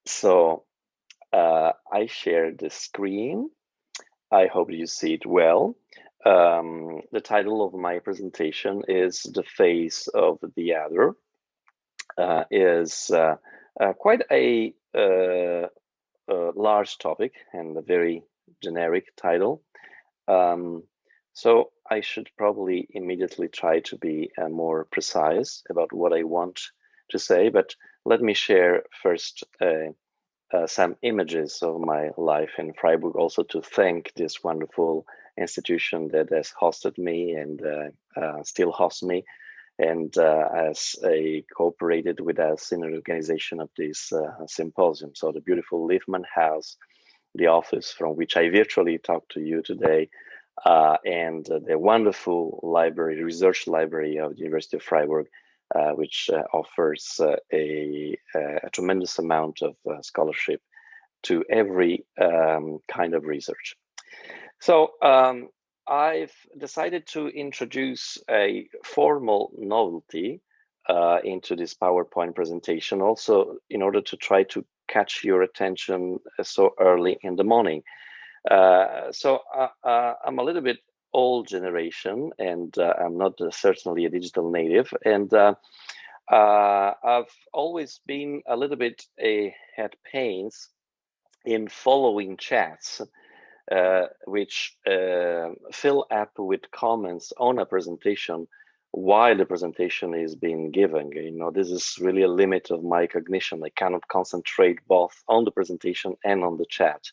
So I share the screen. I hope you see it well. The title of my presentation is The Face of the Other. Is quite a large topic and a very generic title. So I should probably immediately try to be more precise about what I want to say, but let me share first some images of my life in Freiburg, also to thank this wonderful institution that has hosted me and still hosts me, and has cooperated with us in the organization of this symposium. So the beautiful Liefman House, the office from which I virtually talk to you today, and the wonderful library, research library of the University of Freiburg, which offers a tremendous amount of scholarship to every kind of research. So I've decided to introduce a formal novelty into this PowerPoint presentation, also in order to try to catch your attention so early in the morning. So I'm a little bit old generation, and I'm not certainly a digital native, and I've always been a little bit at pains in following chats which fill up with comments on a presentation while the presentation is being given. You know, this is really a limit of my cognition. I cannot concentrate both on the presentation and on the chat.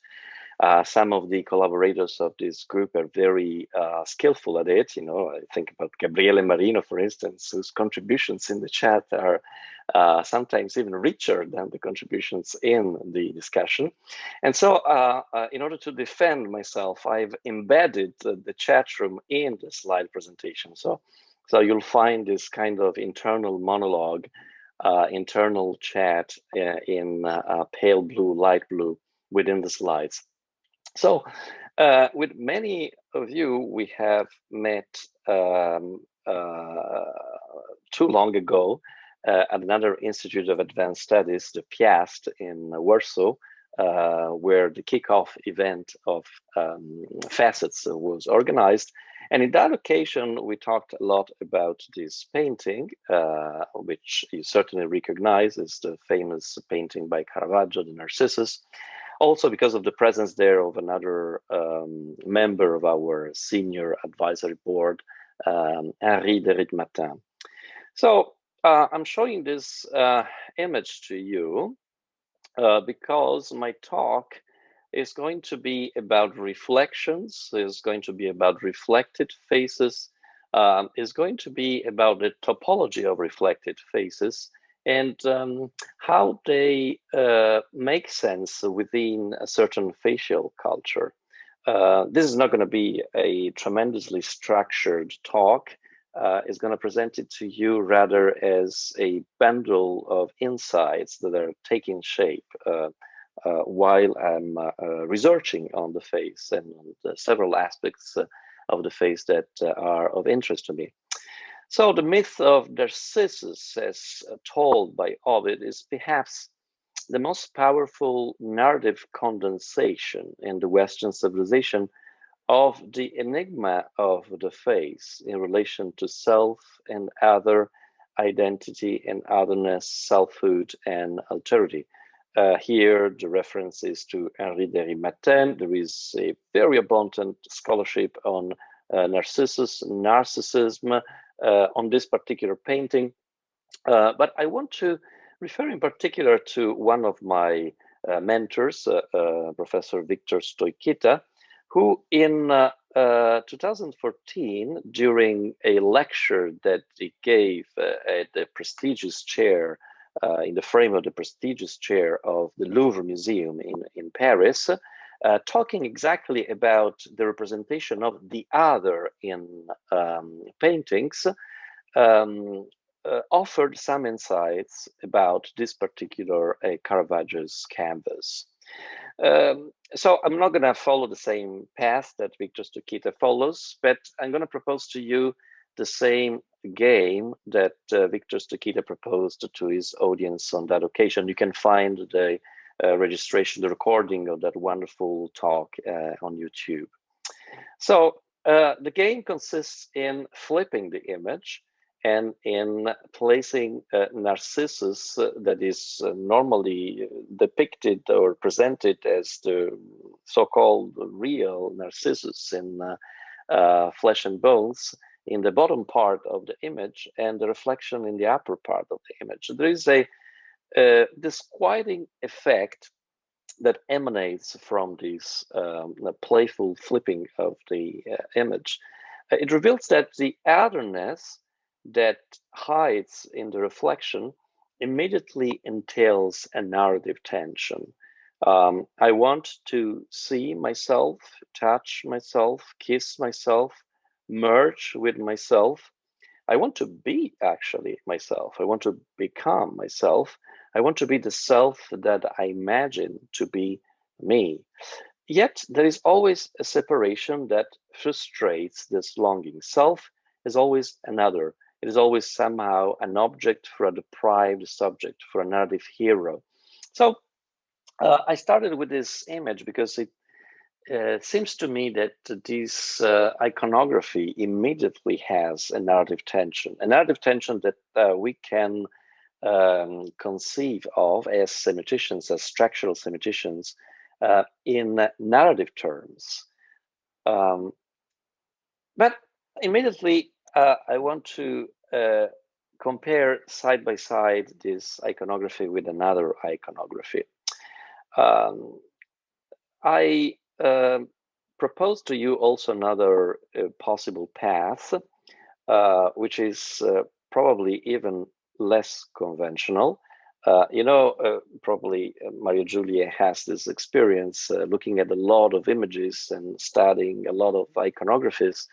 Some of the collaborators of this group are very skillful at it. You know, I think about Gabriele Marino, for instance, whose contributions in the chat are sometimes even richer than the contributions in the discussion. And so in order to defend myself, I've embedded the chat room in the slide presentation. So you'll find this kind of internal monologue, internal chat in pale blue, light blue within the slides. So with many of you, we have met too long ago at another Institute of Advanced Studies, the FRIAS in Warsaw, where the kickoff event of FACETS was organized. And in that occasion, we talked a lot about this painting, which you certainly recognize as the famous painting by Caravaggio, the Narcissus. Also because of the presence there of another member of our senior advisory board, Henri de Ritmatin. So I'm showing this image to you because my talk is going to be about reflections, is going to be about reflected faces, is going to be about the topology of reflected faces, and how they make sense within a certain facial culture. This is not going to be a tremendously structured talk. It's going to present it to you rather as a bundle of insights that are taking shape while I'm researching on the face and on the several aspects of the face that are of interest to me. So the myth of Narcissus, as told by Ovid, is perhaps the most powerful narrative condensation in the Western civilization of the enigma of the face in relation to self and other, identity and otherness, selfhood and alterity. Here, the reference is to Henri de Ritmatin. There is a very abundant scholarship on Narcissus, narcissism, on this particular painting. But I want to refer in particular to one of my mentors, Professor Victor Stoichita, who in 2014, during a lecture that he gave at the prestigious chair, in the frame of the prestigious chair of the Louvre Museum in Paris, talking exactly about the representation of the other in paintings, offered some insights about this particular Caravaggio's canvas. So I'm not going to follow the same path that Victor Stoichita follows, but I'm going to propose to you the same game that Victor Stoichita proposed to his audience on that occasion. You can find the registration, the recording of that wonderful talk on YouTube. So the game consists in flipping the image and in placing Narcissus that is normally depicted or presented as the so-called real Narcissus in flesh and bones in the bottom part of the image and the reflection in the upper part of the image. There is a disquieting effect that emanates from this playful flipping of the image. It reveals that the otherness that hides in the reflection immediately entails a narrative tension. I want to see myself, touch myself, kiss myself, merge with myself. I want to be actually myself. I want to become myself. I want to be the self that I imagine to be me. Yet there is always a separation that frustrates this longing. Self is always another. It is always somehow an object for a deprived subject, for a narrative hero. So I started with this image because it seems to me that this iconography immediately has a narrative tension that we can conceive of as semioticians, as structural semioticians, in narrative terms. But immediately, I want to compare side by side this iconography with another iconography. I propose to you also another possible path, which is probably even less conventional. Probably Mario Giulia has this experience looking at a lot of images and studying a lot of iconographies.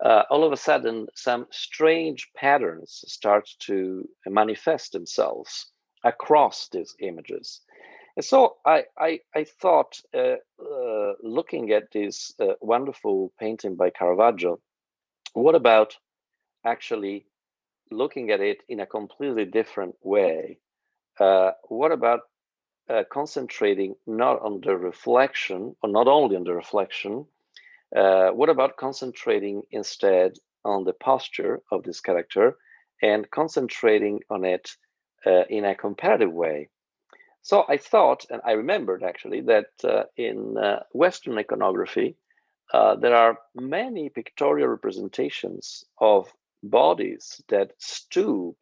All of a sudden, some strange patterns start to manifest themselves across these images. And so I thought, looking at this wonderful painting by Caravaggio, what about actually looking at it in a completely different way? What about concentrating not on the reflection, or not only on the reflection, what about concentrating instead on the posture of this character and concentrating on it in a comparative way? So I thought, and I remembered actually, that in Western iconography, there are many pictorial representations of bodies that stoop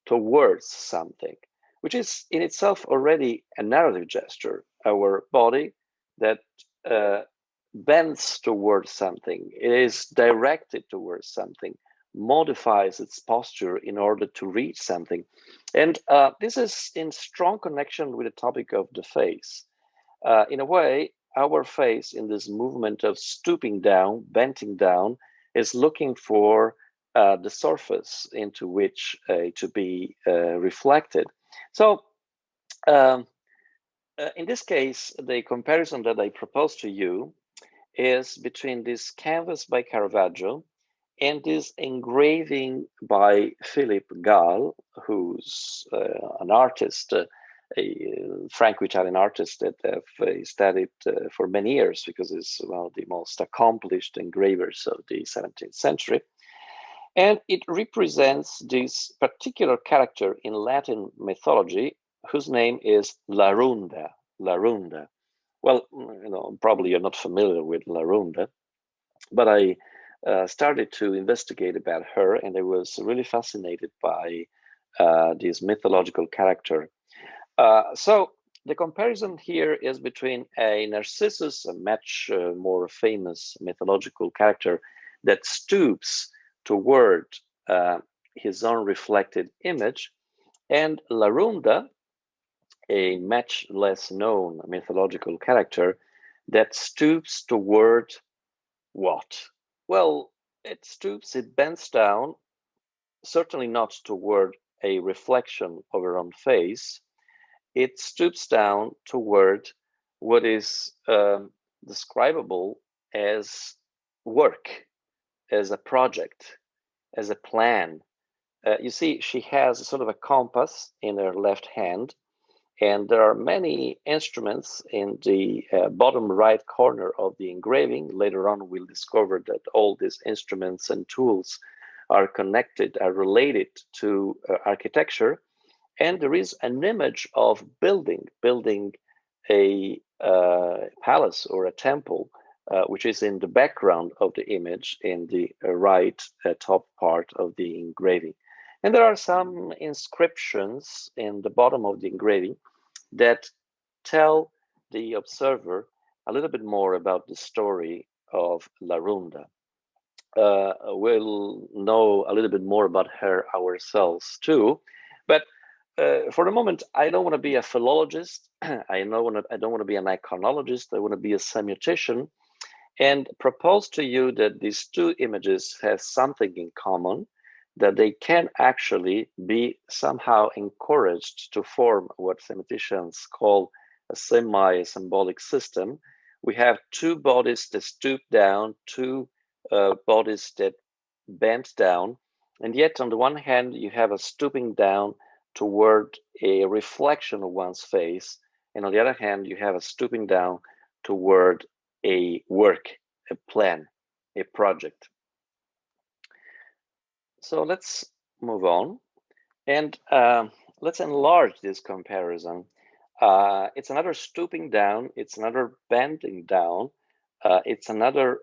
towards something, which is in itself already a narrative gesture. Our body that bends towards something, it is directed towards something, modifies its posture in order to reach something. And this is in strong connection with the topic of the face. In a way, our face in this movement of stooping down, bending down, is looking for the surface into which to be reflected. So in this case, the comparison that I propose to you is between this canvas by Caravaggio and this engraving by Philippe Gall, who's an artist, a Franco-Italian artist that I've studied for many years because he's one of the most accomplished engravers of the 17th century. And it represents this particular character in Latin mythology, whose name is Larunda. Larunda. Well, probably you're not familiar with Larunda, but I started to investigate about her, and I was really fascinated by this mythological character. So the comparison here is between a Narcissus, a much more famous mythological character that stoops toward his own reflected image, and Larunda, a much less known mythological character that stoops toward what? Well, it stoops, it bends down, certainly not toward a reflection of her own face. It stoops down toward what is describable as work, as a project, as a plan. You see, she has sort of a compass in her left hand, And there are many instruments in the bottom right corner of the engraving. Later on, we'll discover that all these instruments and tools are connected, are related to architecture. And there is an image of building a palace or a temple, which is in the background of the image in the right top part of the engraving. And there are some inscriptions in the bottom of the engraving that tell the observer a little bit more about the story of Larunda. We'll know a little bit more about her ourselves too, but for the moment, I don't want to be a philologist. I don't want to be an iconologist. I want to be a semiotician, and propose to you that these two images have something in common, that they can actually be somehow encouraged to form what semioticians call a semi-symbolic system. We have two bodies that stoop down, two bodies that bend down, and yet on the one hand, you have a stooping down toward a reflection of one's face, and on the other hand, you have a stooping down toward a work, a plan, a project. So let's move on, and let's enlarge this comparison. It's another stooping down, it's another bending down, it's another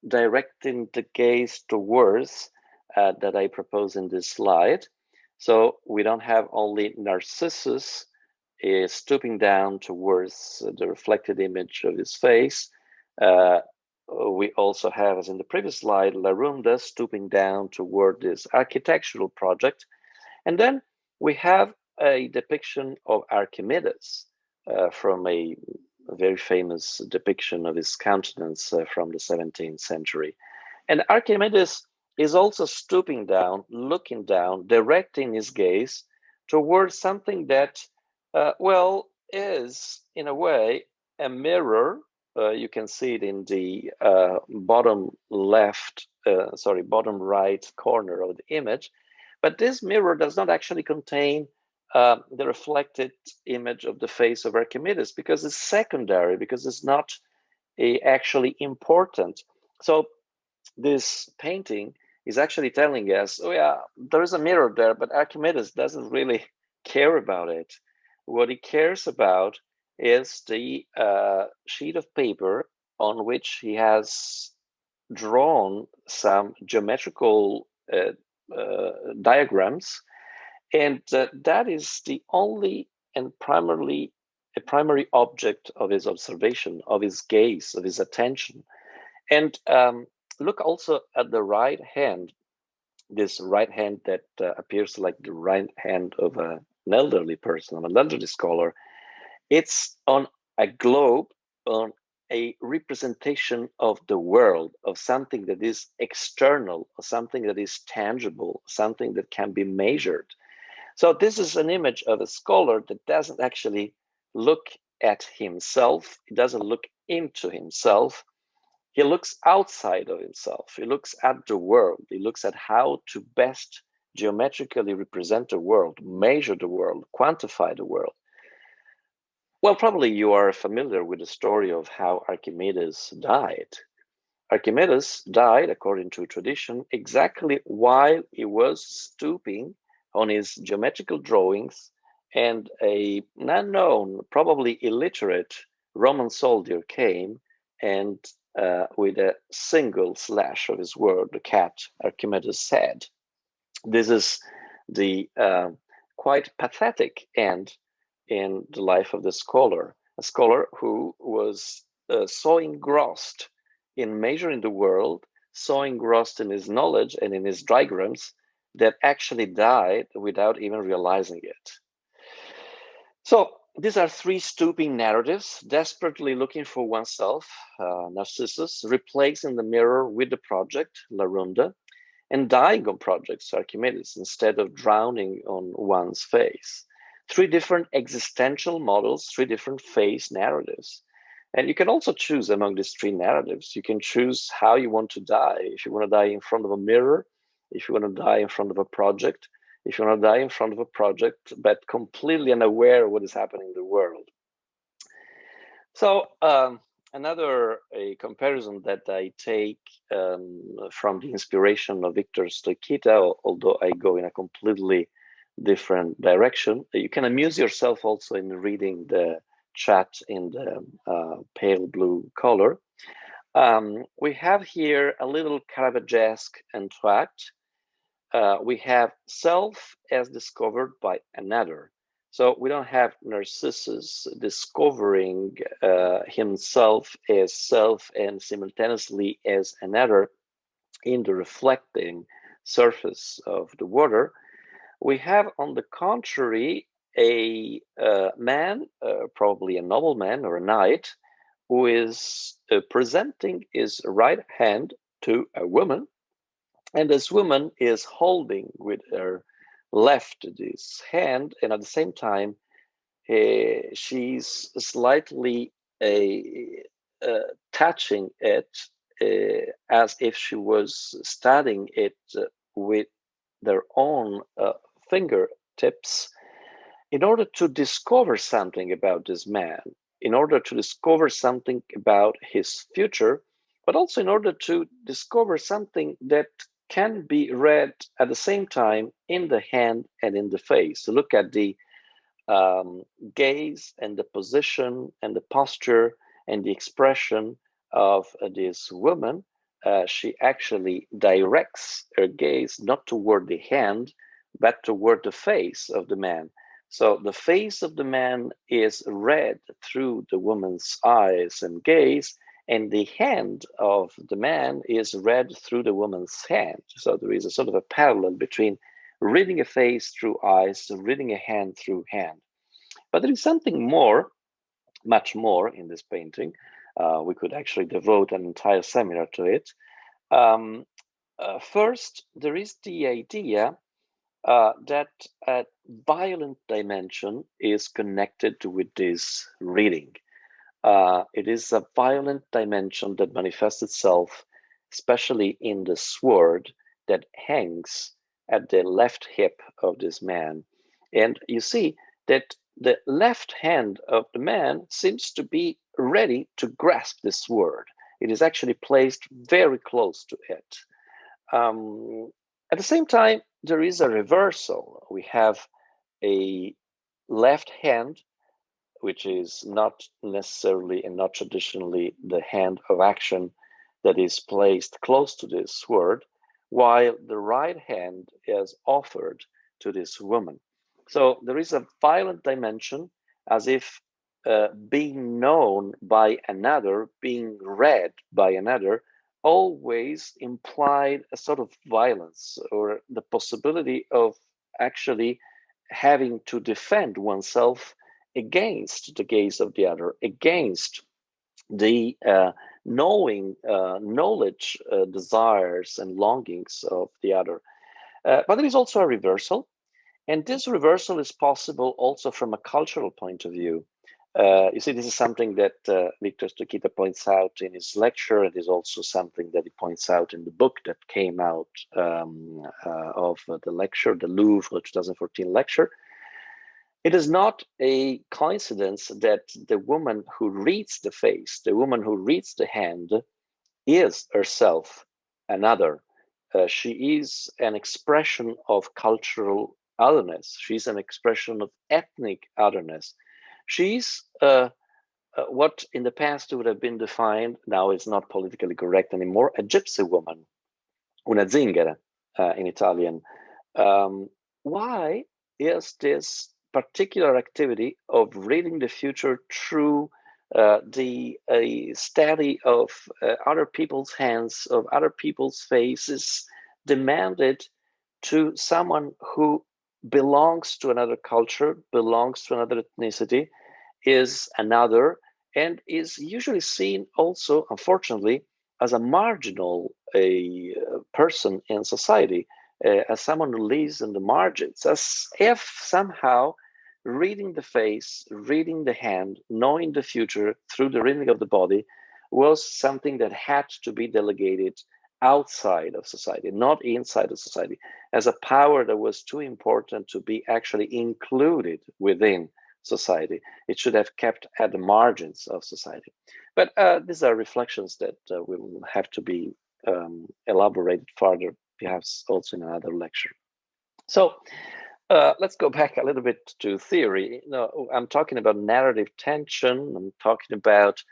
directing the gaze towards that I propose in this slide. So we don't have only Narcissus is stooping down towards the reflected image of his face. We also have, as in the previous slide, Larunda stooping down toward this architectural project. And then we have a depiction of Archimedes from a very famous depiction of his countenance from the 17th century. And Archimedes is also stooping down, looking down, directing his gaze towards something that, well, is in a way a mirror. You can see it in the bottom right corner of the image. But this mirror does not actually contain the reflected image of the face of Archimedes, because it's secondary, because it's not actually important. So this painting is actually telling us, oh yeah, there is a mirror there, but Archimedes doesn't really care about it. What he cares about is the sheet of paper on which he has drawn some geometrical diagrams, and that is the only and primary object of his observation, of his gaze, of his attention. And look also at the right hand, this right hand that appears like the right hand of an elderly person, of an elderly scholar. It's on a globe, on a representation of the world, of something that is external, something that is tangible, something that can be measured. So this is an image of a scholar that doesn't actually look at himself. He doesn't look into himself. He looks outside of himself. He looks at the world. He looks at how to best geometrically represent the world, measure the world, quantify the world. Well, probably you are familiar with the story of how Archimedes died. Archimedes died, according to tradition, exactly while he was stooping on his geometrical drawings, and an unknown, probably illiterate Roman soldier came and with a single slash of his word, the cat, Archimedes' head. This is the quite pathetic end in the life of the scholar, a scholar who was so engrossed in measuring the world, so engrossed in his knowledge and in his diagrams, that actually died without even realizing it. So these are three stooping narratives, desperately looking for oneself, Narcissus, replacing the mirror with the project, Larunda, and dying on projects, Archimedes, instead of drowning on one's face. Three different existential models, three different face narratives. And you can also choose among these three narratives. You can choose how you want to die. If you want to die in front of a mirror, if you want to die in front of a project, if you want to die in front of a project, but completely unaware of what is happening in the world. So another comparison that I take from the inspiration of Victor Stoikita, although I go in a completely different direction, you can amuse yourself also in reading the chat in the pale blue color. We have here a little Caravagesque entr'acte. We have self as discovered by another. So we don't have Narcissus discovering himself as self and simultaneously as another in the reflecting surface of the water. We have, on the contrary, a man, probably a nobleman or a knight, who is presenting his right hand to a woman, and this woman is holding with her left this hand, and at the same time, she's slightly touching it as if she was studying it with their own fingertips in order to discover something about this man, in order to discover something about his future, but also in order to discover something that can be read at the same time in the hand and in the face. So look at the gaze and the position and the posture and the expression of this woman. She actually directs her gaze not toward the hand, but toward the face of the man. So the face of the man is read through the woman's eyes and gaze, and the hand of the man is read through the woman's hand. So there is a sort of a parallel between reading a face through eyes and reading a hand through hand. But there is something more, much more in this painting. We could actually devote an entire seminar to it. First, there is the idea that a violent dimension is connected with this reading. It is a violent dimension that manifests itself, especially in the sword that hangs at the left hip of this man. And you see that the left hand of the man seems to be ready to grasp the sword. It is actually placed very close to it. At the same time, there is a reversal. We have a left hand, which is not necessarily and not traditionally the hand of action, that is placed close to this sword, while the right hand is offered to this woman. So there is a violent dimension, as if being known by another, being read by another, always implied a sort of violence or the possibility of actually having to defend oneself against the gaze of the other, against the knowledge, desires, and longings of the other. But there is also a reversal, and this reversal is possible also from a cultural point of view. You see, this is something that Victor Stoikita points out in his lecture. It is also something that he points out in the book that came out of the lecture, the Louvre 2014 lecture. It is not a coincidence that the woman who reads the face, the woman who reads the hand, is herself another. She is an expression of cultural otherness. She's an expression of ethnic otherness. She's what in the past would have been defined, now it's not politically correct anymore, a gypsy woman, una zingara in Italian. Why is this particular activity of reading the future through the study of other people's hands, of other people's faces, demanded to someone who belongs to another culture, belongs to another ethnicity, is another, and is usually seen also, unfortunately, as a marginal person in society, as someone who lives in the margins, as if somehow reading the face, reading the hand, knowing the future through the reading of the body was something that had to be delegated outside of society, not inside of society. as a power that was too important to be actually included within society. It should have kept at the margins of society. But these are reflections that will have to be elaborated further, perhaps also in another lecture. So let's go back a little bit to theory. I'm talking about narrative tension. I'm talking about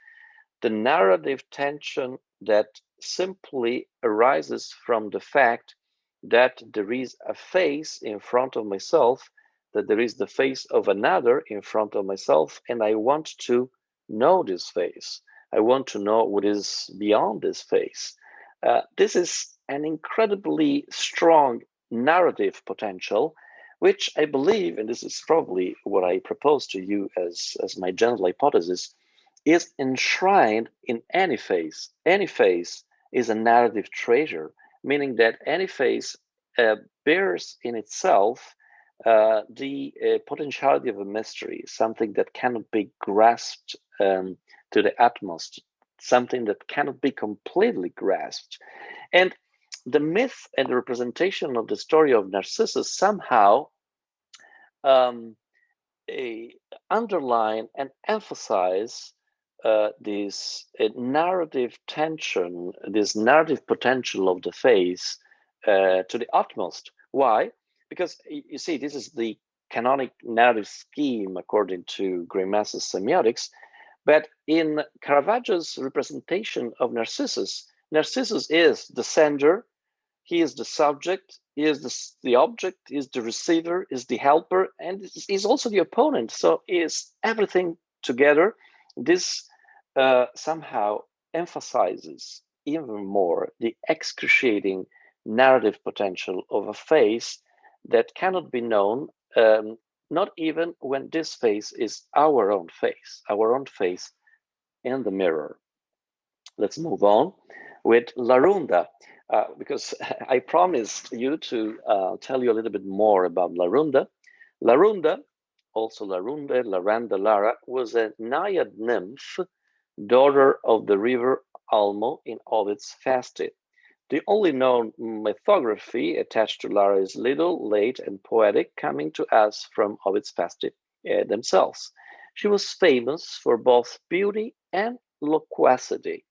the narrative tension that simply arises from the fact that there is a face in front of myself, that there is the face of another in front of myself, and I want to know this face. I want to know what is beyond this face. This is an incredibly strong narrative potential, which I believe, and this is probably what I propose to you as my general hypothesis, is enshrined in any face. Any face is a narrative treasure, meaning that any face bears in itself the potentiality of a mystery, something that cannot be grasped to the utmost, something that cannot be completely grasped. And the myth and the representation of the story of Narcissus somehow underline and emphasize this narrative tension, this narrative potential of the face to the utmost. Why? Because you see, this is the canonic narrative scheme according to Greimas's semiotics. But in Caravaggio's representation of Narcissus, Narcissus is the sender, he is the subject, he is the object, he is the receiver, is the helper, and he's also the opponent. So is everything together. This somehow emphasizes even more the excruciating narrative potential of a face that cannot be known, not even when this face is our own face in the mirror. Let's move on with Larunda, because I promised you to tell you a little bit more about Larunda. Larunda, also Larunde, Laranda, Lara, was a naiad nymph, daughter of the river Almo in Ovid's Fasti. The only known mythography attached to Lara is little, late, and poetic, coming to us from Ovid's Fasti themselves. She was famous for both beauty and loquacity,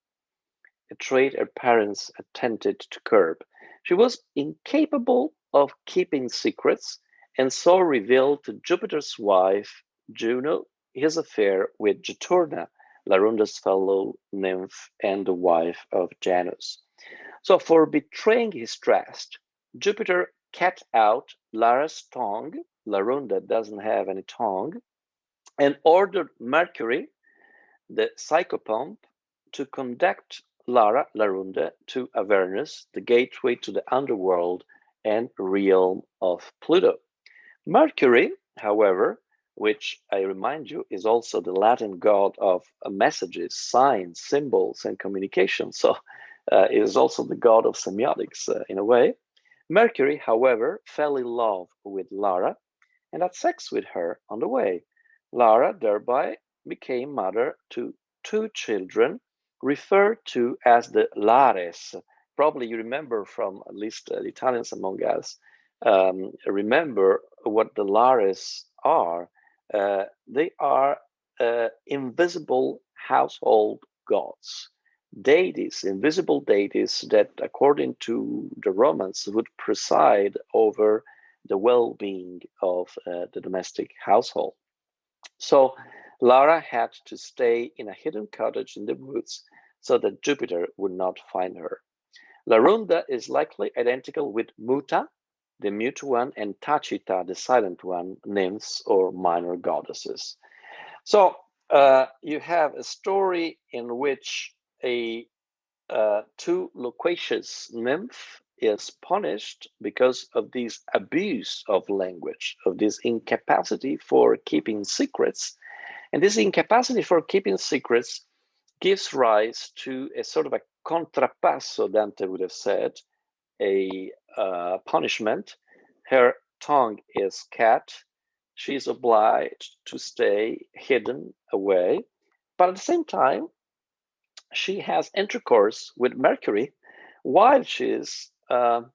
a trait her parents attempted to curb. She was incapable of keeping secrets and so revealed to Jupiter's wife, Juno, his affair with Juturna, Larunda's fellow nymph and the wife of Janus. So, for betraying his trust, Jupiter cut out Lara's tongue. Larunda doesn't have any tongue, and ordered Mercury, the psychopomp, to conduct Larunda to Avernus, the gateway to the underworld and realm of Pluto. Mercury, however, which I remind you is also the Latin god of messages, signs, symbols, and communication. So it is also the god of semiotics in a way. Mercury, however, fell in love with Lara and had sex with her on the way. Lara thereby became mother to two children referred to as the Lares. Probably you remember from at least the Italians among us, remember what the Lares are. They are invisible household gods, deities, invisible deities that, according to the Romans, would preside over the well-being of the domestic household. So Lara had to stay in a hidden cottage in the woods so that Jupiter would not find her. Larunda is likely identical with Muta, the mute one, and Tacita, the silent one, nymphs or minor goddesses. So you have a story in which a too loquacious nymph is punished because of this abuse of language, of this incapacity for keeping secrets. And this incapacity for keeping secrets gives rise to a sort of a contrapasso, Dante would have said, a punishment. Her tongue is cut. She is obliged to stay hidden away. But at the same time, she has intercourse with Mercury while she is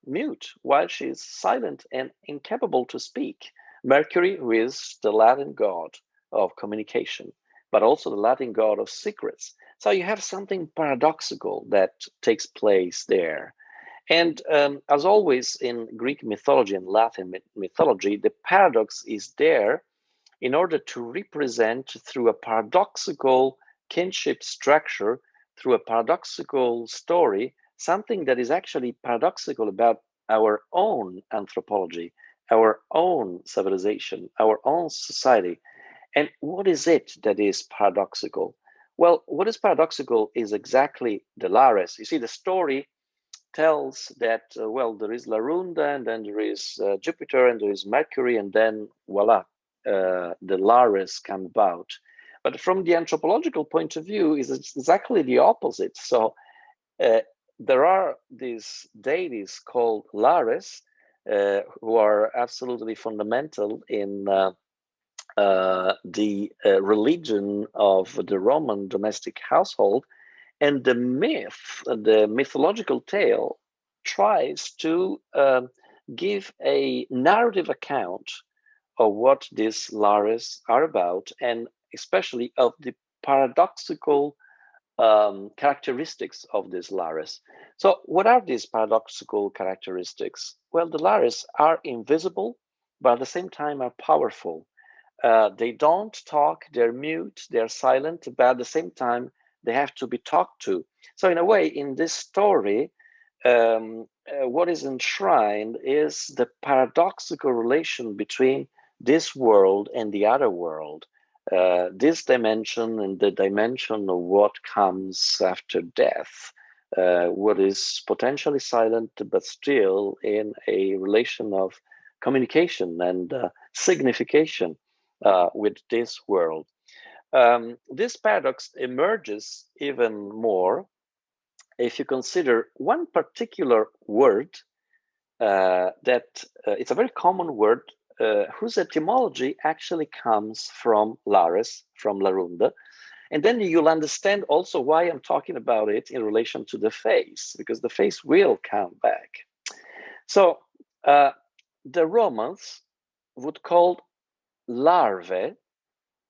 mute, while she is silent and incapable to speak. Mercury, who is the Latin god of communication, but also the Latin god of secrets. So you have something paradoxical that takes place there. And as always in Greek mythology and Latin mythology, the paradox is there in order to represent through a paradoxical kinship structure, through a paradoxical story, something that is actually paradoxical about our own anthropology, our own civilization, our own society. And what is it that is paradoxical? Well, what is paradoxical is exactly the Lares. You see, the story tells that, well, there is Larunda, and then there is Jupiter, and there is Mercury, and then voila, the Lares come about. But from the anthropological point of view, is exactly the opposite. So there are these deities called Lares, who are absolutely fundamental in the religion of the Roman domestic household. And the myth, the mythological tale, tries to give a narrative account of what these Lares are about, and especially of the paradoxical characteristics of these Lares. So, what are these paradoxical characteristics? Well, the Lares are invisible, but at the same time are powerful. They don't talk, they're mute, they're silent, but at the same time, they have to be talked to. So, in a way, in this story, what is enshrined is the paradoxical relation between this world and the other world, this dimension and the dimension of what comes after death, what is potentially silent, but still in a relation of communication and signification with this world. This paradox emerges even more if you consider one particular word that it's a very common word whose etymology actually comes from Lares, from Larunda. And then you'll understand also why I'm talking about it in relation to the face, because the face will come back. So the Romans would call larvae,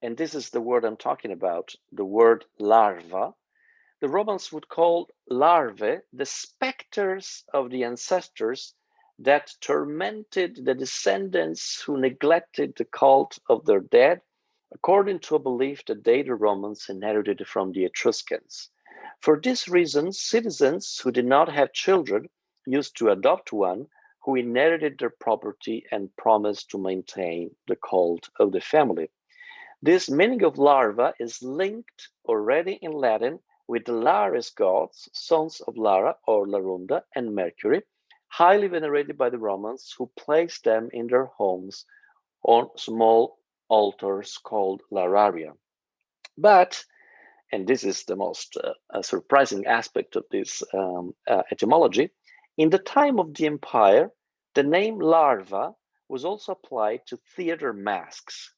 and this is the word I'm talking about, the word larva. The Romans would call larvae the specters of the ancestors that tormented the descendants who neglected the cult of their dead, according to a belief that they, the Romans, inherited from the Etruscans. For this reason, citizens who did not have children used to adopt one who inherited their property and promised to maintain the cult of the family. This meaning of larva is linked already in Latin with the Lares gods, sons of Lara or Larunda and Mercury, highly venerated by the Romans, who placed them in their homes on small altars called Lararia. But, and this is the most surprising aspect of this etymology, in the time of the empire, the name larva was also applied to theater masks,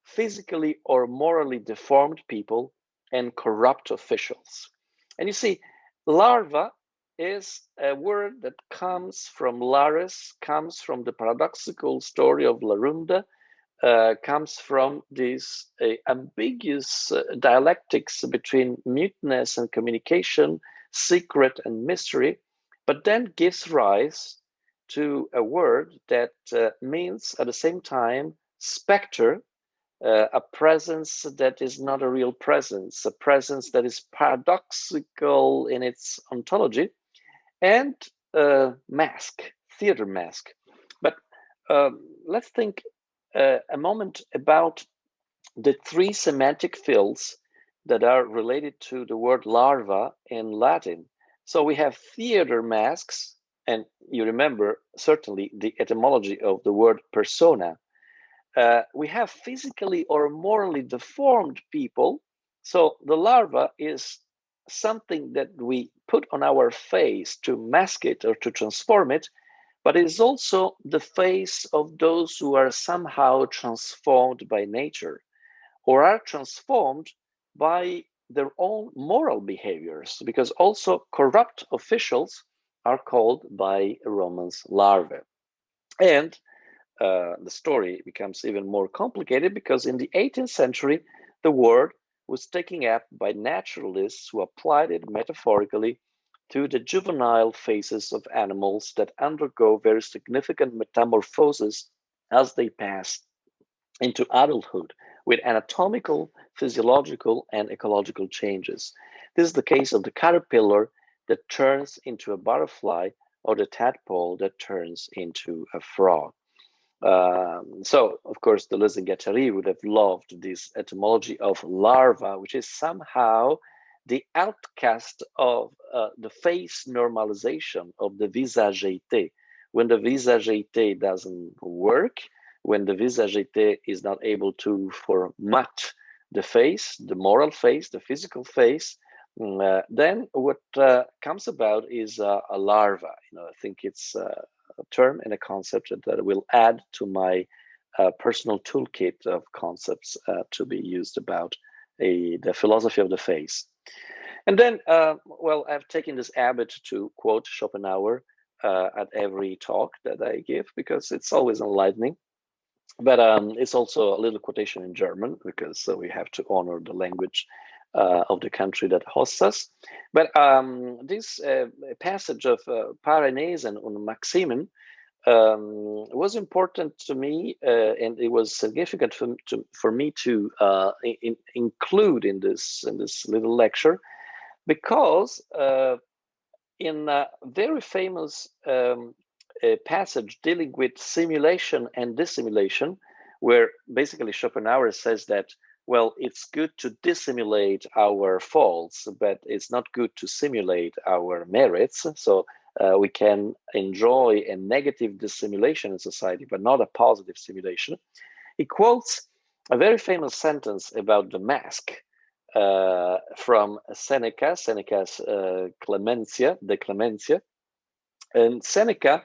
physically or morally deformed people, and corrupt officials. And you see, larva is a word that comes from Lares, comes from the paradoxical story of Larunda, comes from this ambiguous dialectics between muteness and communication, secret and mystery, but then gives rise to a word that means at the same time specter, a presence that is not a real presence, a presence that is paradoxical in its ontology, and mask, theater mask. But let's think a moment about the three semantic fields that are related to the word larva in Latin. So we have theater masks, and you remember certainly the etymology of the word persona. We have physically or morally deformed people. So the larva is something that we put on our face to mask it or to transform it, but it is also the face of those who are somehow transformed by nature or are transformed by their own moral behaviors, because also corrupt officials are called by Romans larvae. And the story becomes even more complicated because in the 18th century, the word was taken up by naturalists who applied it metaphorically to the juvenile phases of animals that undergo very significant metamorphosis as they pass into adulthood with anatomical, physiological, and ecological changes. This is the case of the caterpillar that turns into a butterfly or the tadpole that turns into a frog. So, of course, Deleuze and Guattari would have loved this etymology of larva, which is somehow the outcast of the face normalization of the visageité. When the visageité doesn't work, when the visageité is not able to format the face, the moral face, the physical face, then what comes about is a larva. I think it's a term and a concept that will add to my personal toolkit of concepts to be used about the philosophy of the face. And then, well, I've taken this habit to quote Schopenhauer at every talk that I give because it's always enlightening. But it's also a little quotation in German because we have to honor the language of the country that hosts us. But this passage of Paranesen und Maximen was important to me, and it was significant for me to include in this little lecture, because in a very famous passage dealing with simulation and dissimulation, where basically Schopenhauer says that, well, it's good to dissimulate our faults, but it's not good to simulate our merits. So we can enjoy a negative dissimulation in society, but not a positive simulation. He quotes a very famous sentence about the mask from Seneca's Clemencia, De Clemencia. And Seneca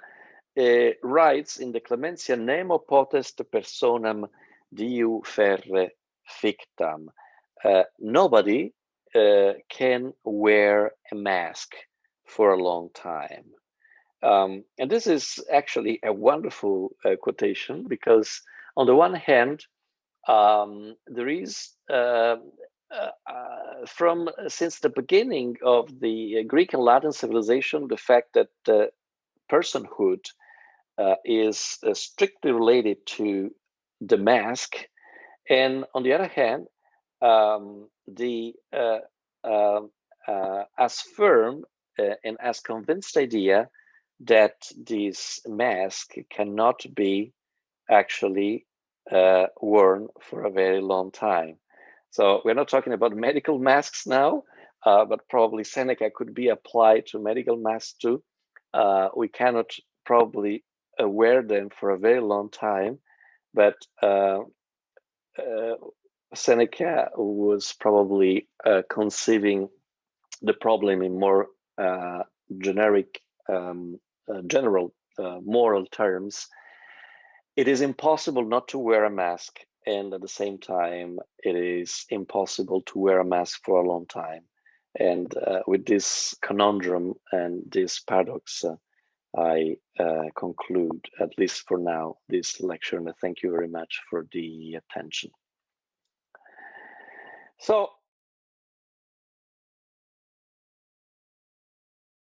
writes in the Clemencia, Nemo potest personam diu ferre fictam. Nobody can wear a mask for a long time. And this is actually a wonderful quotation, because on the one hand, there is since the beginning of the Greek and Latin civilization, the fact that personhood is strictly related to the mask, and on the other hand, the as firm and as convinced idea that this mask cannot be actually worn for a very long time. So we're not talking about medical masks now, but probably Seneca could be applied to medical masks too. We cannot probably wear them for a very long time, but Seneca was probably conceiving the problem in more generic, general moral terms. It is impossible not to wear a mask, and at the same time, it is impossible to wear a mask for a long time. And with this conundrum and this paradox, I conclude, at least for now, this lecture, and I thank you very much for the attention. So